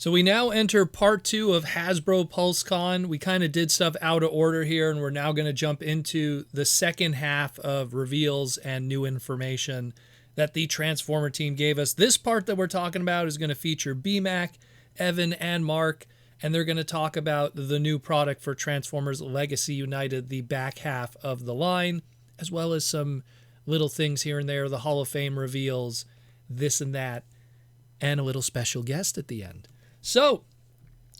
So we now enter part 2 of Hasbro PulseCon. We kind of did stuff out of order here, and we're now going to jump into the second half of reveals and new information that the Transformer team gave us. This part that we're talking about is going to feature BMAC, Evan, and Mark, and they're going to talk about the new product for Transformers Legacy United, the back half of the line, as well as some little things here and there, the Hall of Fame reveals, this and that, and a little special guest at the end. So,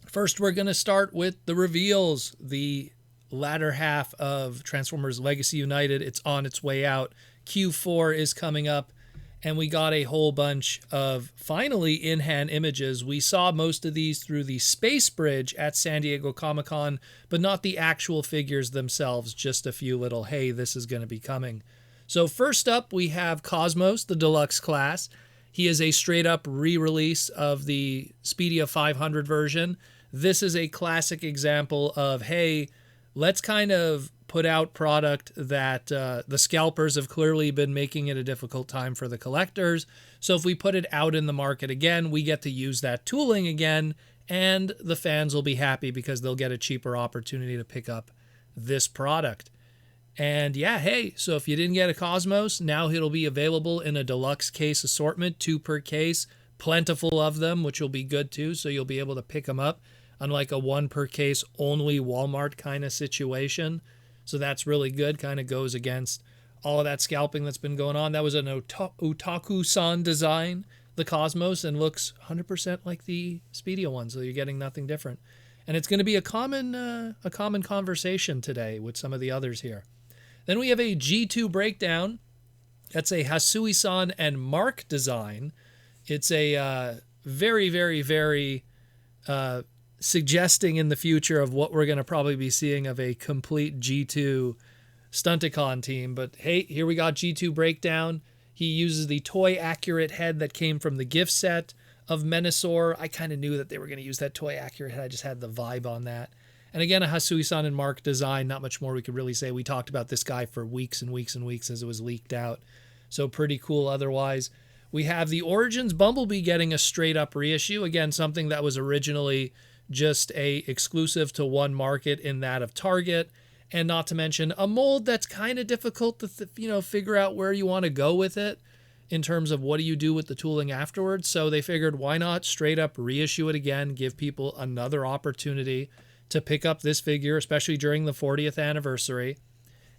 first we're going to start with the reveals, the latter half of Transformers Legacy United. It's on its way out. Q4 is coming up, and we got a whole bunch of finally in-hand images. We saw most of these through the Space Bridge at San Diego Comic-Con, but not the actual figures themselves, just a few little, hey, this is going to be coming. So first up, we have Cosmos, the Deluxe class. He is a straight-up re-release of the Speedia 500 version. This is a classic example of, hey, let's kind of put out product that the scalpers have clearly been making it a difficult time for the collectors. So if we put it out in the market again, we get to use that tooling again, and the fans will be happy because they'll get a cheaper opportunity to pick up this product. And yeah, hey, so if you didn't get a Cosmos, now it'll be available in a deluxe case assortment, 2 per case, plentiful of them, which will be good too, so you'll be able to pick them up, unlike a 1 per case only Walmart kind of situation. So that's really good, kind of goes against all of that scalping that's been going on. That was an Otaku-san design, the Cosmos, and looks 100% like the Speedia one, so you're getting nothing different. And it's going to be a common conversation today with some of the others here. Then we have a G2 breakdown. That's a Hasui-san and Mark design. It's a very, very, very suggesting in the future of what we're going to probably be seeing of a complete G2 Stunticon team. But hey, here we got G2 breakdown. He uses the toy accurate head that came from the gift set of Menasor. I kind of knew that they were going to use that toy accurate head. I just had the vibe on that. And again, a Hasui-san and Mark design. Not much more we could really say. We talked about this guy for weeks and weeks and weeks as it was leaked out. So pretty cool otherwise. We have the Origins Bumblebee getting a straight up reissue. Again, something that was originally just a exclusive to one market in that of Target. And not to mention a mold that's kind of difficult to figure out where you want to go with it in terms of what do you do with the tooling afterwards. So they figured, why not straight up reissue it again, give people another opportunity to pick up this figure, especially during the 40th anniversary.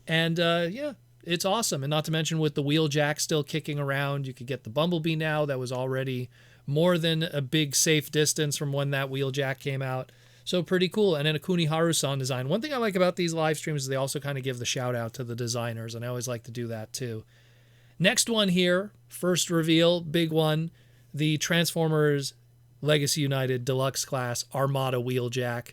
And yeah, it's awesome. And not to mention with the Wheeljack still kicking around, you could get the Bumblebee now. That was already more than a big safe distance from when that Wheeljack came out. So pretty cool. And then a Kuniharu-san design. One thing I like about these live streams is they also kind of give the shout out to the designers, and I always like to do that too. Next one here, first reveal, big one, the Transformers Legacy United Deluxe Class Armada Wheeljack.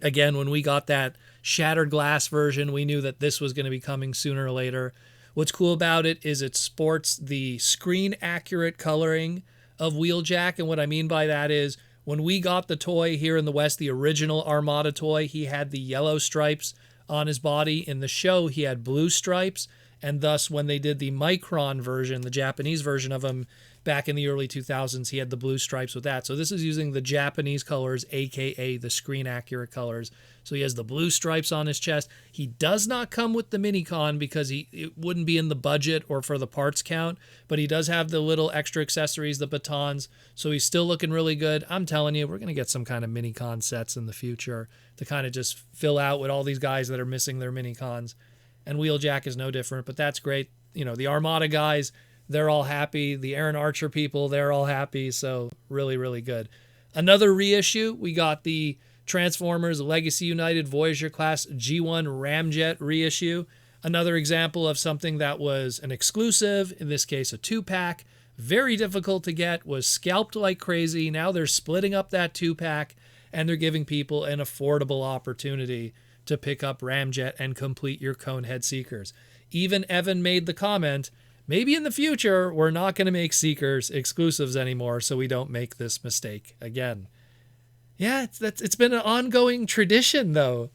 Again, when we got that shattered glass version, we knew that this was going to be coming sooner or later. What's cool about it is it sports the screen accurate coloring of Wheeljack, and what I mean by that is when we got the toy here in the West, the original Armada toy, he had the yellow stripes on his body. In the show, he had blue stripes, and thus when they did the Micron version, the Japanese version of him back in the early 2000s, he had the blue stripes with that. So this is using the Japanese colors, aka the screen accurate colors. So he has the blue stripes on his chest. He does not come with the Minicon because it wouldn't be in the budget or for the parts count, but he does have the little extra accessories, the batons. So he's still looking really good. I'm telling you, we're going to get some kind of Minicon sets in the future to kind of just fill out with all these guys that are missing their Minicons. And Wheeljack is no different, but that's great. You know, the Armada guys, they're all happy. The Aaron Archer people, they're all happy. So really, really good. Another reissue, we got the Transformers Legacy United Voyager Class G1 Ramjet reissue. Another example of something that was an exclusive, in this case a 2-pack. Very difficult to get, was scalped like crazy. Now they're splitting up that 2-pack and they're giving people an affordable opportunity to pick up Ramjet and complete your Conehead Seekers. Even Evan made the comment, maybe in the future, we're not going to make Seekers exclusives anymore so we don't make this mistake again. Yeah, it's been an ongoing tradition, though,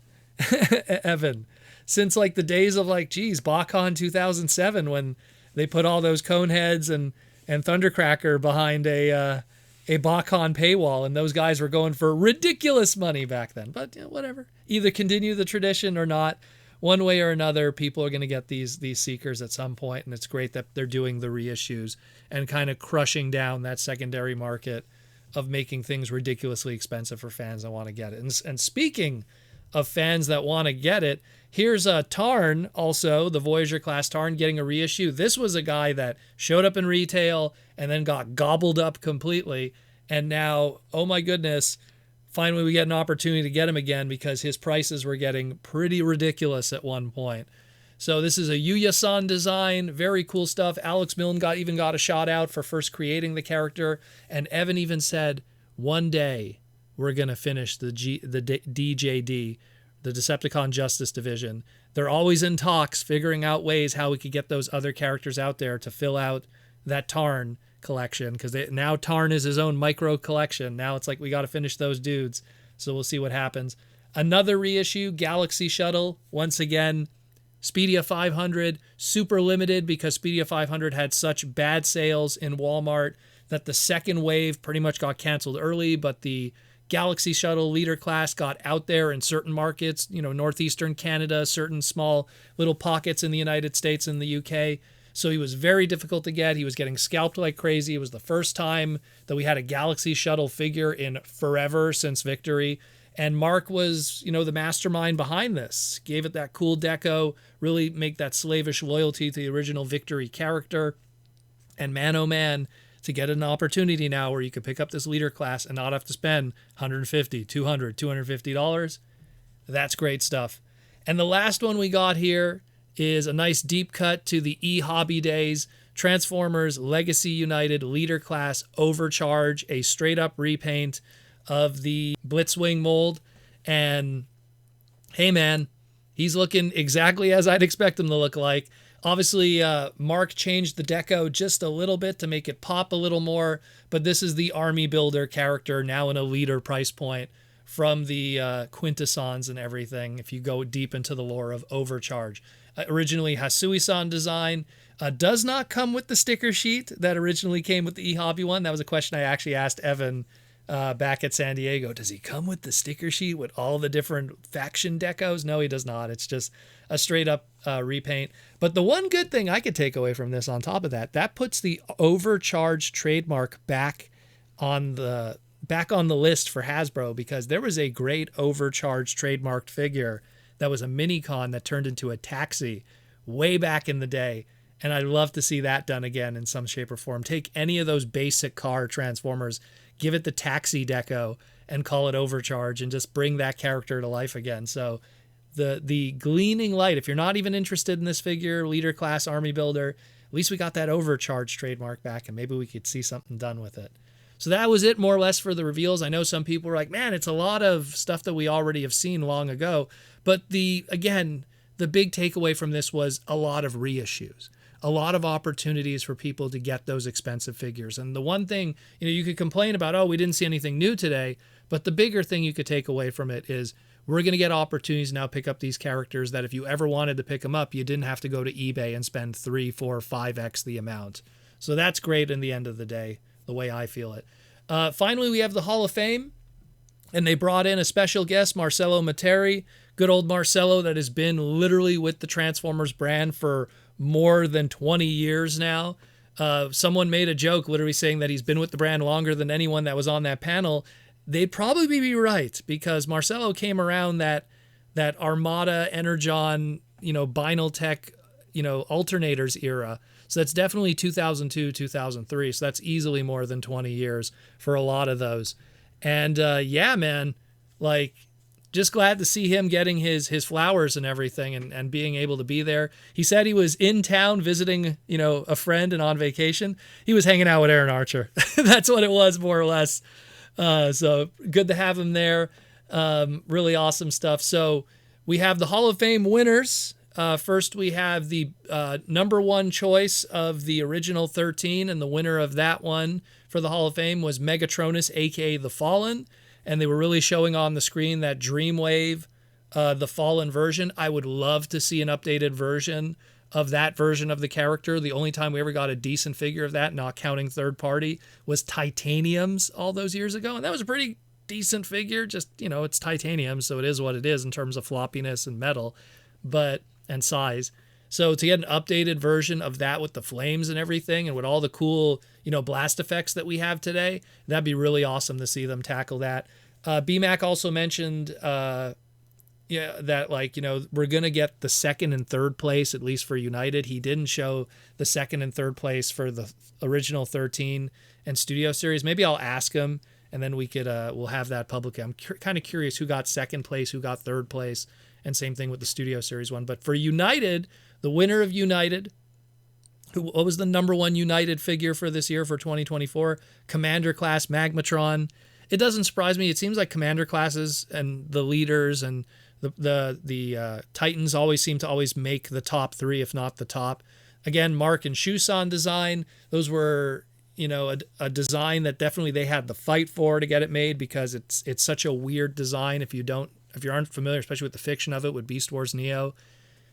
Evan, since like the days of BotCon 2007 when they put all those Coneheads and Thundercracker behind a a BotCon paywall, and those guys were going for ridiculous money back then. But whatever. Either continue the tradition or not. One way or another, people are going to get these Seekers at some point, and it's great that they're doing the reissues and kind of crushing down that secondary market of making things ridiculously expensive for fans that want to get it. And speaking of fans that want to get it, here's a Tarn, also the Voyager class Tarn, getting a reissue. This was a guy that showed up in retail and then got gobbled up completely, and now, oh my goodness, finally we get an opportunity to get him again because his prices were getting pretty ridiculous at one point. So this is a Yuya-san design, very cool stuff. Alex Milne even got a shout out for first creating the character, and Evan even said, one day we're going to finish the DJD, the Decepticon Justice Division. They're always in talks, figuring out ways how we could get those other characters out there to fill out that Tarn collection, because now Tarn is his own micro collection. Now it's like we got to finish those dudes. So we'll see what happens. Another reissue, Galaxy Shuttle. Once again, Speedia 500, super limited because Speedia 500 had such bad sales in Walmart that the second wave pretty much got canceled early, but the Galaxy Shuttle leader class got out there in certain markets, northeastern Canada, certain small little pockets in the United States and the UK. So he was very difficult to get. He was getting scalped like crazy. It was the first time that we had a Galaxy Shuttle figure in forever since Victory. And Mark was, the mastermind behind this. Gave it that cool deco, really make that slavish loyalty to the original Victory character. And man, oh man, to get an opportunity now where you could pick up this leader class and not have to spend $150, $200, $250. That's great stuff. And the last one we got here is a nice deep cut to the e-hobby days. Transformers Legacy United leader class Overcharge, a straight up repaint of the Blitzwing mold. And hey man, he's looking exactly as I'd expect him to look like. Obviously, Mark changed the deco just a little bit to make it pop a little more, but this is the Army Builder character now in a leader price point from the Quintessons and everything, if you go deep into the lore of Overcharge. Originally Hasui-san design, does not come with the sticker sheet that originally came with the eHobby one. That was a question I actually asked Evan back at San Diego. Does he come with the sticker sheet with all the different faction decos? No, he does not. It's just a straight up repaint. But the one good thing I could take away from this on top of that puts the Overcharge trademark back on the list for Hasbro, because there was a great Overcharge trademarked figure that was a mini-con that turned into a taxi way back in the day. And I'd love to see that done again in some shape or form. Take any of those basic car Transformers, give it the taxi deco, and call it Overcharge, and just bring that character to life again. So the gleaming light, if you're not even interested in this figure, leader class Army Builder, at least we got that Overcharge trademark back, and maybe we could see something done with it. So that was it more or less for the reveals. I know some people were like, man, it's a lot of stuff that we already have seen long ago. But the big takeaway from this was a lot of reissues, a lot of opportunities for people to get those expensive figures. And the one thing, you could complain about, oh, we didn't see anything new today, but the bigger thing you could take away from it is we're going to get opportunities now to pick up these characters that if you ever wanted to pick them up, you didn't have to go to eBay and spend 3, 4, 5x the amount. So that's great in the end of the day, the way I feel it. Finally, we have the Hall of Fame, and they brought in a special guest, Marcelo Materi, good old Marcelo that has been literally with the Transformers brand for more than 20 years now. Someone made a joke literally saying that he's been with the brand longer than anyone that was on that panel. They'd probably be right, because Marcelo came around that Armada Energon, Binaltech, alternators era. So that's definitely 2002, 2003. So that's easily more than 20 years for a lot of those. And yeah, man, just glad to see him getting his flowers and everything, and being able to be there. He said he was in town visiting, a friend and on vacation. He was hanging out with Aaron Archer. That's what it was, more or less. So good to have him there. Really awesome stuff. So we have the Hall of Fame winners. First, we have the number one choice of the original 13, and the winner of that one for the Hall of Fame was Megatronus, aka The Fallen. And they were really showing on the screen that Dreamwave, The Fallen version. I would love to see an updated version of that version of the character. The only time we ever got a decent figure of that, not counting third party, was Titanium's all those years ago. And that was a pretty decent figure. Just, it's titanium, so it is what it is in terms of floppiness and metal, and size. So to get an updated version of that with the flames and everything and with all the cool, blast effects that we have today, that'd be really awesome to see them tackle that. BMAC also mentioned that we're going to get the second and third place, at least for United. He didn't show the second and third place for the original 13 and Studio Series. Maybe I'll ask him and then we'll have that publicly. I'm kind of curious who got second place, who got third place, and same thing with the Studio Series one. But for United, the winner of United, what was the number one United figure for this year for 2024? Commander Class Magmatron. It doesn't surprise me. It seems like Commander classes and the leaders and the Titans always seem to always make the top three, if not the top. Again, Mark and Shusan design. Those were, a design that definitely they had the fight for to get it made, because it's such a weird design if you aren't familiar, especially with the fiction of it, with Beast Wars Neo.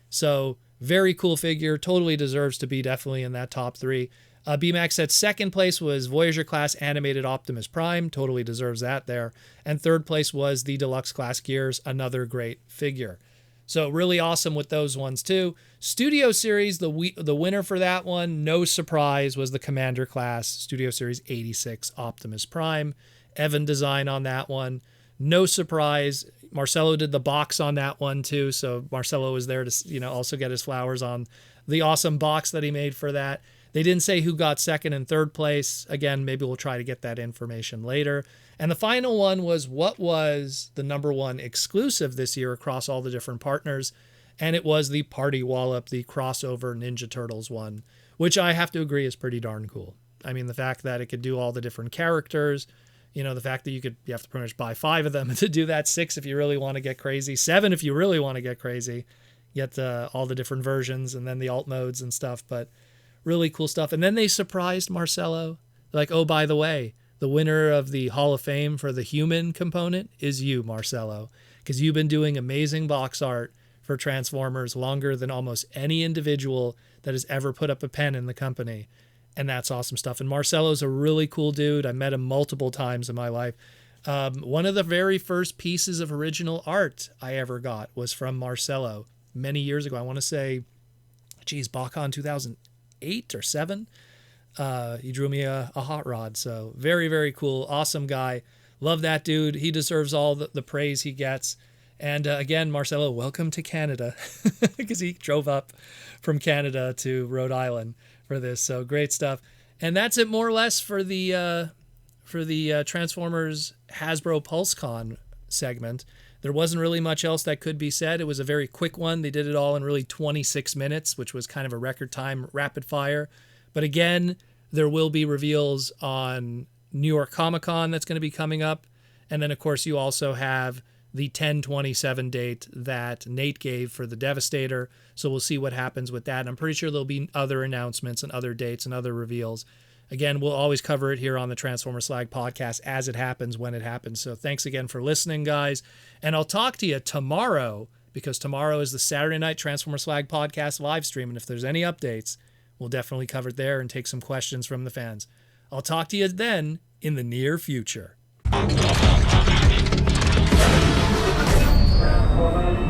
So very cool figure. Totally deserves to be definitely in that top three. BMAX said second place was Voyager class animated Optimus Prime. Totally deserves that there. And third place was the Deluxe class Gears. Another great figure. So really awesome with those ones too. Studio Series, the winner for that one, no surprise, was the Commander class Studio Series 86 Optimus Prime. Evan design on that one. No surprise. Marcelo did the box on that one too. So Marcelo was there to, also get his flowers on the awesome box that he made for that. They didn't say who got second and third place. Again, maybe we'll try to get that information later. And the final one was what was the number one exclusive this year across all the different partners. And it was the Party Wallop, the crossover Ninja Turtles one, which I have to agree is pretty darn cool. I mean, the fact that it could do all the different characters, the fact that you have to pretty much buy 5 of them to do that, 6 if you really want to get crazy, 7 if you really want to get crazy, get all the different versions and then the alt modes and stuff. But really cool stuff. And then they surprised Marcelo. Like, oh, by the way, the winner of the Hall of Fame for the human component is you, Marcelo, because you've been doing amazing box art for Transformers longer than almost any individual that has ever put up a pen in the company. And that's awesome stuff. And Marcelo's a really cool dude. I met him multiple times in my life. One of the very first pieces of original art I ever got was from Marcelo many years ago. I want to say, BotCon 2008 or 7. He drew me a hot rod. So very, very cool. Awesome guy. Love that dude. He deserves all the praise he gets. And again, Marcelo, welcome to Canada, because he drove up from Canada to Rhode Island for this. So great stuff. And that's it more or less for the Transformers Hasbro PulseCon segment. There wasn't really much else that could be said. It was a very quick one. They did it all in really 26 minutes, which was kind of a record time, rapid fire. But again, there will be reveals on New York Comic Con that's going to be coming up. And then, of course, you also have the 10/27 date that Nate gave for the Devastator. So we'll see what happens with that. And I'm pretty sure there'll be other announcements and other dates and other reveals. Again, we'll always cover it here on the Transformer Slag podcast as it happens, when it happens. So thanks again for listening, guys. And I'll talk to you tomorrow, because tomorrow is the Saturday night Transformer Slag podcast live stream. And if there's any updates, we'll definitely cover it there and take some questions from the fans. I'll talk to you then in the near future. Transformers